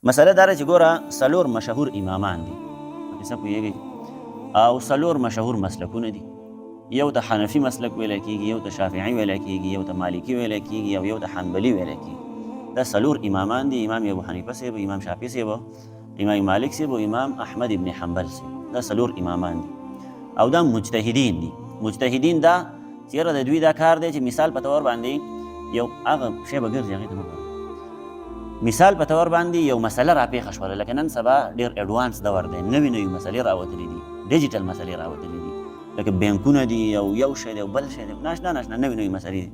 مسله دا ده چې ګوره څلور مشهور امامان دي پکې څه پوهېږئ او څلور مشهور مسلکونه دي. یو ته حنفي مسلک ویلی کېږي، یو ته شافعي ویلی کېږي، یو ته مالکي ویلی کېږي او یو ته حنبلي ویلی کېږي. دا څلور امامان دي، امام ابو حنیفه صاحب، امام شافعي صاحب، امام مالک صاحب او امام احمد ابن حنبل صاحب. دا څلور امامان دي او دا مجتهدین دي. مجتهدین دا چېرې د دوی دا کار دی چې مثال په طور باندې یو هغه شی به ګرځي هغې ته مه ګوره. مثال په طور باندې یو مسله راپېښه شوله، لکه نن سبا ډېر اډوانس دور دی، نوې نوې مسلې راوتلې دي، ډیجیټل مسلې راوتلې دي، لکه بینکونه دي او یو شی دی او بل شی دی، ناشنا نوې نوې مسلې دي.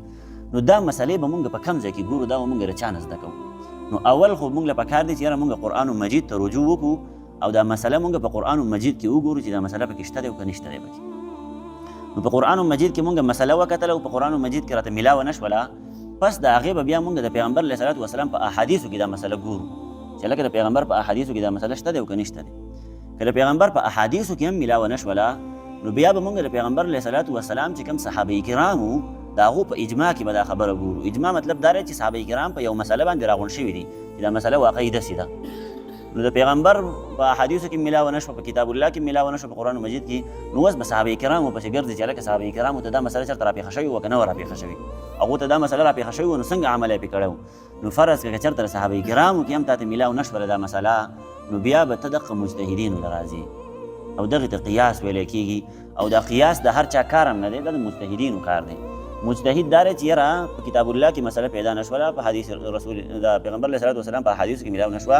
نو دا مسلې به مونږ په کم ځای کې ګورو، دا به مونږ له چا نه زده کوو. نو اول خو مونږ له پکار دی چې یاره مونږ قرآن مجید ته رجوع وکړو او دا مسله مونږ په قرآن مجید کې وګورو چې دا مسله پکې شته دی او که نشته دی پکې. نو په قرآن مجید کې مونږ مسله وکتله او په قرآن مجید کې راته میلاوه نه شوله، پس د هغې به بیا مونږ د پیغمبر علیه صلات وسلام په احادیثو کې دا مسله ګورو چې لکه د پیغمبر په احادیثو کې دا مسله شته دی او که نشته دی. که د پیغمبر په احادیثو کې هم میلاوه نه شوله، نو بیا به مونږ د پیغمبر علیه صلات وسلام چې کوم صحابه کرامو د هغو په اجماع کې به دا خبره ګورو. اجماع مطلب دا دی چې صحابه کرام په یو مسله باندې راغونډ شوي دي چې دا مسله واقعي داسې ده. نو د پیغمبر په احادیثو کې میلاوه نه شوه، په کتاب الله کې میلاوه نه شوه، په قرآن مجید کې، نو اوس به صحابه کرامو پسې ګرځي چې هلکه صحابه کرامو ته دا مسله چېرته راپېښه شوې وه که نه وه راپېښه شوې، هغو ته دا مسله راپېښه شوې وه نو څنګه عمل یې پرې کړی و. نو فرض کړه که چېرته د صحابه کرامو کې هم تا ته میلاو نه شوله دا مسله، نو بیا به ته دغه مجتهدینو له راځې او دغې ته قیاس ویلی کېږي. او دا قیاس د هر چا کار هم نه دی، دا د مجتهدینو کار دی. مجتهد دا دی چې یاره په کتاب الله کې مسله پیدا نه شوله، په حدیث رسول د پیغمبر علیه صلات وسلام په حدیثو کې میلاو نه شوه،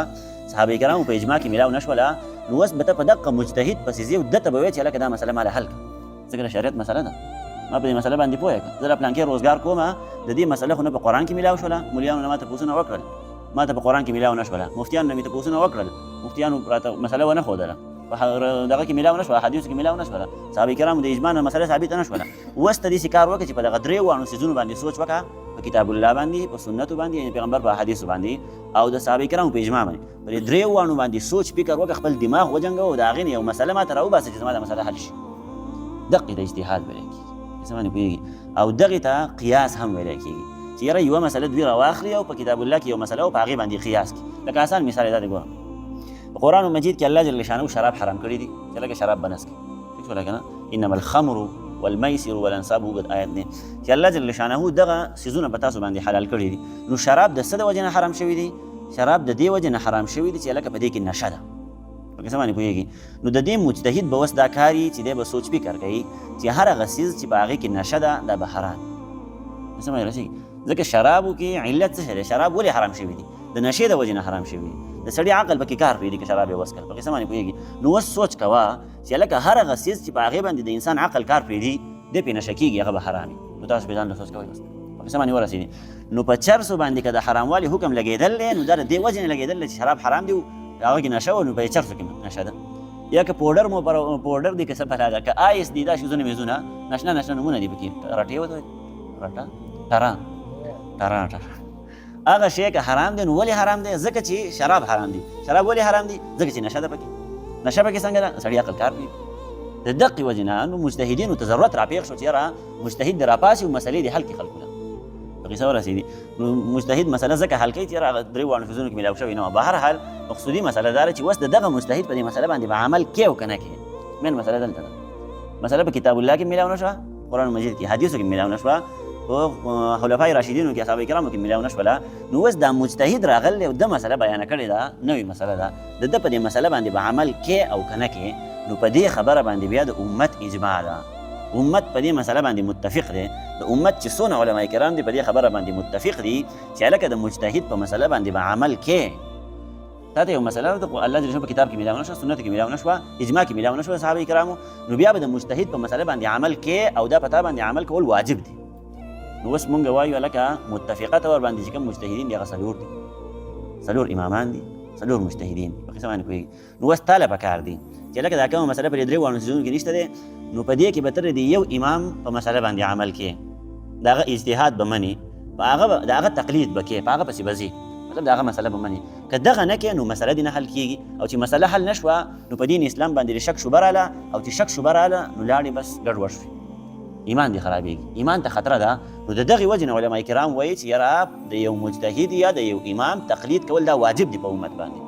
صحابه کرامو په اجماع کې میلاو نه شوله، نو اوس به ته په دغه مجتهد پسې ځې او ده ته به وایې چې هلکه دا مسله ما له حل کړه، ځکه د شریعت مسله ده، ما په دې مسله باندې پوهه کړه، زه له پلانکې روزګار کومه، د دې مسله خو نه په قرآن کې میلاو شوله، ملیانو نه ما تپوسونه وکړل، ما ته په قرآن کې میلاو نه شوله، مفتیانو نه مې تپوسونه وکړل، مفتیانو راته مسله ونه ښودله، په دغه کې میلاو نه شوله، حدیثو کې میلاو نه شوله، صحابه کرامو د اجماع نه مسله ثابته نه شوله. اوس ته داسې کار وکړه چې په دغه درې واړو څیزونو باندې سوچ وکړه، په کتاب الله باندې، په سنتو باندې، یعنې پیغمبر په حدیثو باندې او د صحابه کرامو په اجماع باندې، په دې درې واړو باندې سوچ فکر وکړه، خپل دماغ وجنګوه او د هغې نه یو مسله ماته راوباسه چې زما دا مسله حل شي. دقې ته اجتهاد ویلی کېږي، څه باندې پوهېږي. او دغې ته قیاس هم ویلی کېږي چې یاره یوه مسله دوی راواخلي او په کتاب الله کې یو مسله او په هغې باندې قیاس کړي. لکه آسان مثال یې دا دی، ګوره په قرآن مجید کې الله جل شانه شراب حرام کړي دي چې لکه شراب بنس کړي، ٹھیک شو لکه نه انما الخمر والمیسر والانصاب اوږد آیت دی چې الله جل شانه دغه څیزونه په تاسو باندې حلال کړي دي. نو شراب د څه د وجې نه حرام شوي دي؟ شراب د دې وجې نه حرام شوي دي چې لکه په دې کې نشه ده، په څه باندې پوهېږي. نو د دې مجتهد به اوس دا کار وي چې دی به سوچ فکر کوي چې هر هغه څیز چې په هغې کې نشه ده دا به حرام وي. څه باندې رسېږي؟ ځکه شرابو کې علت څه شی دی؟ شراب ولې حرام شوي دي؟ د نشې د وجې نه حرام شوي دي، د سړي عقل پکې کار پرېږدي که شراب یې وڅښل، په څه باندې پوهېږي. نو اوس سوچ کوه چې هلکه هر هغه څیز چې په هغې باندې د انسان عقل کار پرېږدي دی پرې نشه کېږي، هغه به حرام وي. نو تاسو پرې ځان له سوچ کوئ، په څه باندې ورسېدي. نو په چرسو باندې که د حراموالي حکم لګېدل دی، نو دا د دې وجې نه لګېدل دی چې شراب حرام دی او هغه کې نشه وه، نو په چرسو کې نشه ده. یا که پوډر مو پوډر دی که څه بلا ده، که آیس دی، دا شیزونه میزونه نشنه نشنه نومونه دي پکې، رټې ورته وایي، رټه ټره هغه شی که حرام دی، نو ولې حرام دی؟ ځکه چې شراب حرام دی. شراب ولې حرام دی؟ ځکه چې نشه ده پکې. نشه پکې څنګه ده؟ سړي عقل کار پرېږدي. د دقې وجې نه نو مجتهدینو ته ضرورت راپېښ شو چې یاره مجتهد دې راپاسي او مسلې دې حل کړي خلکو له، په قصه ورسېدي. نو مجتهد مسله ځکه حل کوي چې یاره هغه درې واړو څیزونو کې میلاو شوي نه وه. بهرحال مقصودي مسله دا ده چې اوس د دغه مجتهد په دې مسله باندې به عمل کوي او که نه کوي. مین مسله دلته ده، مسله په کتاب الله کې میلاو نه شوه، قرآن مجید کې، حدیثو کې میلاو نه شوه، په خلفای راشدینو کې اصحاب کرامو کې میلاو نه شوله. نو اوس دا مجتهد راغلی او د مسله بیانه کړې ده، نوې مسله ده، د ده په دې مسله باندې به عمل کوي او که نه کوي. نو په دې خبره باندې بیا د امت اجماع ده، امت په دې مسله باندې متفق دی. د امت چې څونه علما کرام دي په دې خبره باندې متفق دي چې هلکه د مجتهد په مسله باندې به عمل کوي. تا ته یو مسله الله جل شانه په کتاب کې میلاو نه شوه، سنت کې میلاو نه شوه، اجماع کې میلاو نه شوه صحابه کرامو، نو بیا به د مجتهد په مسله باندې عمل کوي او دا په تا باندې عمل کول واجب دي. نو اوس مونږ وایو هلکه متفقه طور باندې چې کوم مجتهدین دي هغه څلور دي، څلور امامان دي، څلور مجتهدین په قسم باندې پوهېږي. نو اوس تا له پکار دي چې هلکه دا کومه مسله په دې درې واړو څیزونو کې نشته دی، نو په دې کې به ته د یو امام په مسله باندې عمل کوې، د هغه اجتهاد به منې، د هغه تقلید به کوې، په هغه پسې به ځې، مطلب د هغه مسله به منې. که دغه نه کوې نو مسله دې نه حل کېږي، او چې مسله حل نه شوه نو په دین اسلام باندې شک شبه راله، او چې شک شبه راله نو لاړې بس ګډوډ شوې، ایمان دې خرابېږي، ایمان ته خطره ده. نو د دغې وجې نه علما کرام وایي چې یاره د یو مجتهد یا د یو امام تقلید کول دا واجب دی په امت باندې،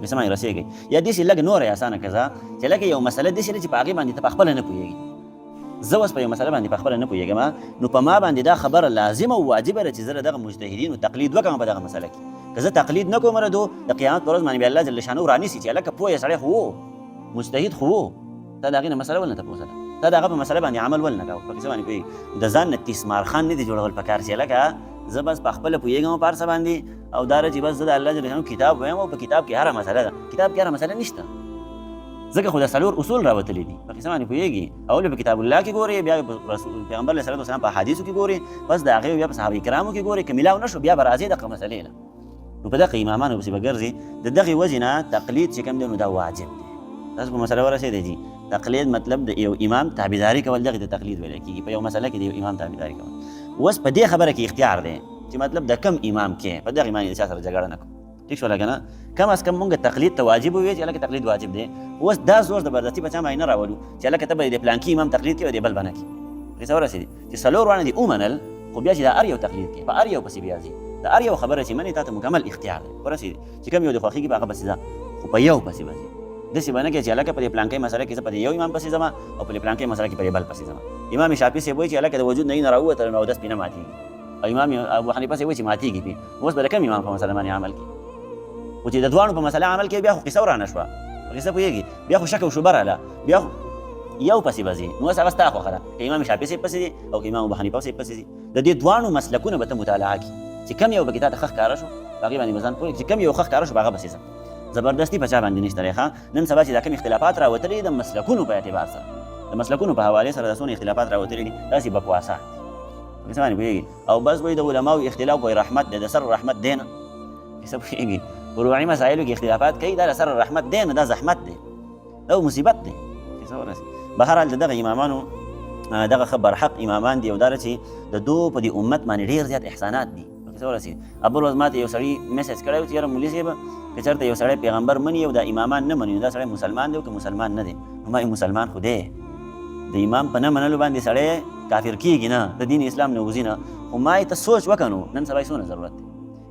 په سمای رسېږي یا داسې لږ نورې اسانه کړه چې لکه یو مسله داسې ده چې په هغې باندې ته پخپله نه پوهېږي زه اوس په یو مسله باندې پخپله نه پوهېږم نو په ما باندې دا خبره لازمه او واجبه ده چې زه د دغه مجتهدینو تقلید وکړم په دغه مسله کې که زه تقلید نه کوم ردو د قیامت په ورځ باندې بیا الله جل شانه رانیسي چې هلکه پوه یې سړی خو و مجتهد خو و تا د هغې نه مسله ول نه تپوسه ده تا د هغه په مسله باندې عمل ول نه کوه په کیسه باندې پوهېږي د ځان نه تیسمارخان نه دي جوړول پکار چې هلکه زه بس په خپله پوهېږم په هر څه باندې او دا چې بس زه د الله جل شانه کتاب وایم او په کتاب کې هره مسله ده کتاب کې هره مسله نشته ځکه خو د څلور اصول راوتلي دي په کیسه باندې پوهېږي اول په کتاب الله کې ګورې بیا پیغمبر علیه الصلوة والسلام په احادیثو کې ګورې بس د هغې بیا په صحابه کرامو کې ګورې که میلاو نه شو بیا به راځې دغه مسلې له نو په دغه امامانو پسې به ګرځې د دغې وجې نه تقلید چې کوم دی نو دا واجب دی تاسو په مسله ورسېدی جي تقلید مطلب د یو امام تابعداري کول دغې ته تقلید ویلی کېږي په یو مسله کې د یو امام تابعداري کول اوس په دې خبره کې اختیار دی چې مطلب د کم امام کې په دغې باندې د چا سره جګړه نه کوو ټیک شوله که نه کم از کم مونږ تقلید ته واجب وویل چې هلکه تقلید واجب دی اوس دا زور زبردستي په چا باندې نه راولو چې هلکه ته به د پلانکي امام تقلید کوې او د بل به نه کړي پسې ورسېدي چې څلور واړه دي ومنل خو بیا چې د هر یو تقلید کوي په هر یو پسې بیا ځي د هر یو خبره چې منې تا ته مکمل اختیار دی ورسېدي چې کوم یو د خوښېږي په هغه پسې ځه خو په یو پسې به ځي داسې به نه کوې چې هلکه په دې پلانکۍ مسله کې زه په دې یو امام پسې ځم او په دې پلانکۍ مسله کې په دې بل پسې ځم امام شافعي صاحب وایي چې هلکه د وجود نه یې نه راووتله نو اودس پې نه ماتېږي او امام ابو حنیفه صاحب وایي چې ماتېږي پې اوس به د کوم امام په مسله باندې عمل کوي خو چې د دواړو په مسله عمل کوي بیا خو قصه ورانه شوه په قصه پوهېږي بیا خو شک او شبه راله بیا خو یو پسې به ځي نو اوس هغه ستا خوښه ده که امام شافعي صاحب پسې دي او که امام ابو حنیفه صاحب پسې دي د دې دواړو مسلکونه به ته مطالعه کړي چې کوم یو پکې تا ته ښه ښکاره شو په هغې باندې به ځان پوهېږي چې کوم یو ښه ښکاره شو په هغه پسې ځه زبردستي په چا باندې نشته دی ښه نن سبا چې دا کوم اختلافات راوتلي د مسلکونو په اعتبار سره د مسلکونو په حوالې سره د څونه اختلافات راوتلي دي داسې بکواسات په کیسه باندې پوهېږي او بس وایي د علماو اختلاف وایي رحمت دی د سر رحمت دی نه کیسه پوهېږي فروعي مسایلو کې اختلافات کوي دا د سر رحمت دی نه دا زحمت دی دا مصیبت دی کیسه ورسېږي بهرحال د دغه امامانو دغه ښه برحق امامان دي او دا چې د دو په دې امت باندې ډېر زیات احسانات دي په کیسه ورسېږي اول ورځ ما ته یو سړي میسج کړی و چې یاره مولي صاحب که چېرته یو سړی پیغمبر مني او دا امامان نه مني نو دا سړی مسلمان دی او که مسلمان نه دی نو ما مسلمان خو دی د امام په نه منلو باندې سړی کافر کېږي نه د دین اسلام نه وځي نه خو ما یې ته سوچ وکړه نو نن سبا یې څونه ضرورت دی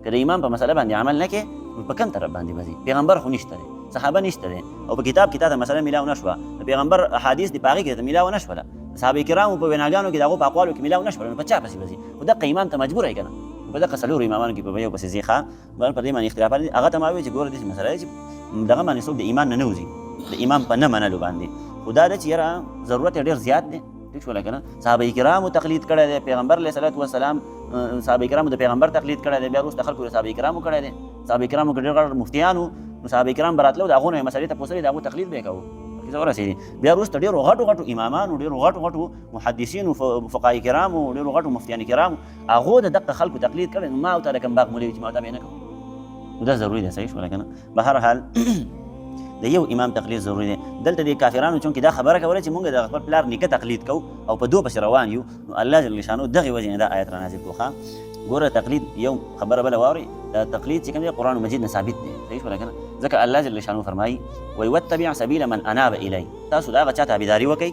که د امام په مسله باندې عمل نه کوې نو په کوم طرف باندې به ځي پیغمبر خو نشته دی صحابه نشته دی او په کتاب کې تا ته مسله میلاو نه شوه د پیغمبر احادیث د په هغې کې ته میلاو نه شوله د صحابه کرامو په ویناګانو کې د هغو په اقوالو کې میلاو نه شوله نو په چا پسې به ځي خو دقه امام ته مجبوره یې که نه په دغه څلورو امامانو کې په یو پسې ځي ښه په دې باندې اختلافات دي هغه ته ما وویل چې ګوره داسې مسله ده چې دغه باندې څوک د ایمان نه وځي د امام په نه منلو باندې خو دا ده چې یاره ضرورت یې ډېر زیات دی ټیک شوله که نه صحابه کرامو تقلید کړی دی پیغمبر علیه صلات وسلام صحابه کرامو د پیغمبر تقلید کړی دی بیا وروسته خلکو د صحابه کرامو کړی دی صحابه کرامو کې ډېر غټ مفتیانو نو صحابه کرام به راتلو د هغو نه یې مسلې ته پوښتلې د هغو تقلید به یې کوو کیسه ورسېدي بیا وروسته ډېرو غټو امامانو ډېرو غټو محدثینو فقهای کرامو ډېرو غټو مفتیان کرامو هغو د دقه خلکو تقلید کړی نو ما او تا د کوم باغ مولوي چې ما او تا به یې نه کوو نو دا ضروري دی صحیح شوله که نه بهرحال د یو امام تقلید ضروري دی دلته د کافرانو چونکې دا خبره کوله چې مونږ د خپل پلار نیکه تقلید کوو او په دو پسې روان یو نو الله جل شانو دغې وجې نه دا آیت رانازل کړو ښه ګوره تقلید یو خبره بله واورئ دا تقلید چې کوم دی قرآن مجید نه ثابت دی صحیح شوله که نه ځکه الله جل شانو فرمایي وایي واتبع سبیل من اناب الی تاسو د هغه چا تابعداري وکئ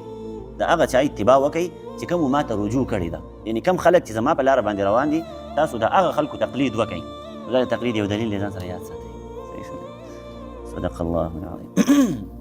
د هغه چا اتباع وکئ چې کومو ما ته رجوع کړې ده یعنې کم خلک چې زما په لاره باندې روان دي تاسو د هغه خلکو تقلید وکئ دا د تقلید یو دلیل دی ځان سره یاد ساتئ صحیح شوله صدق الله العظیم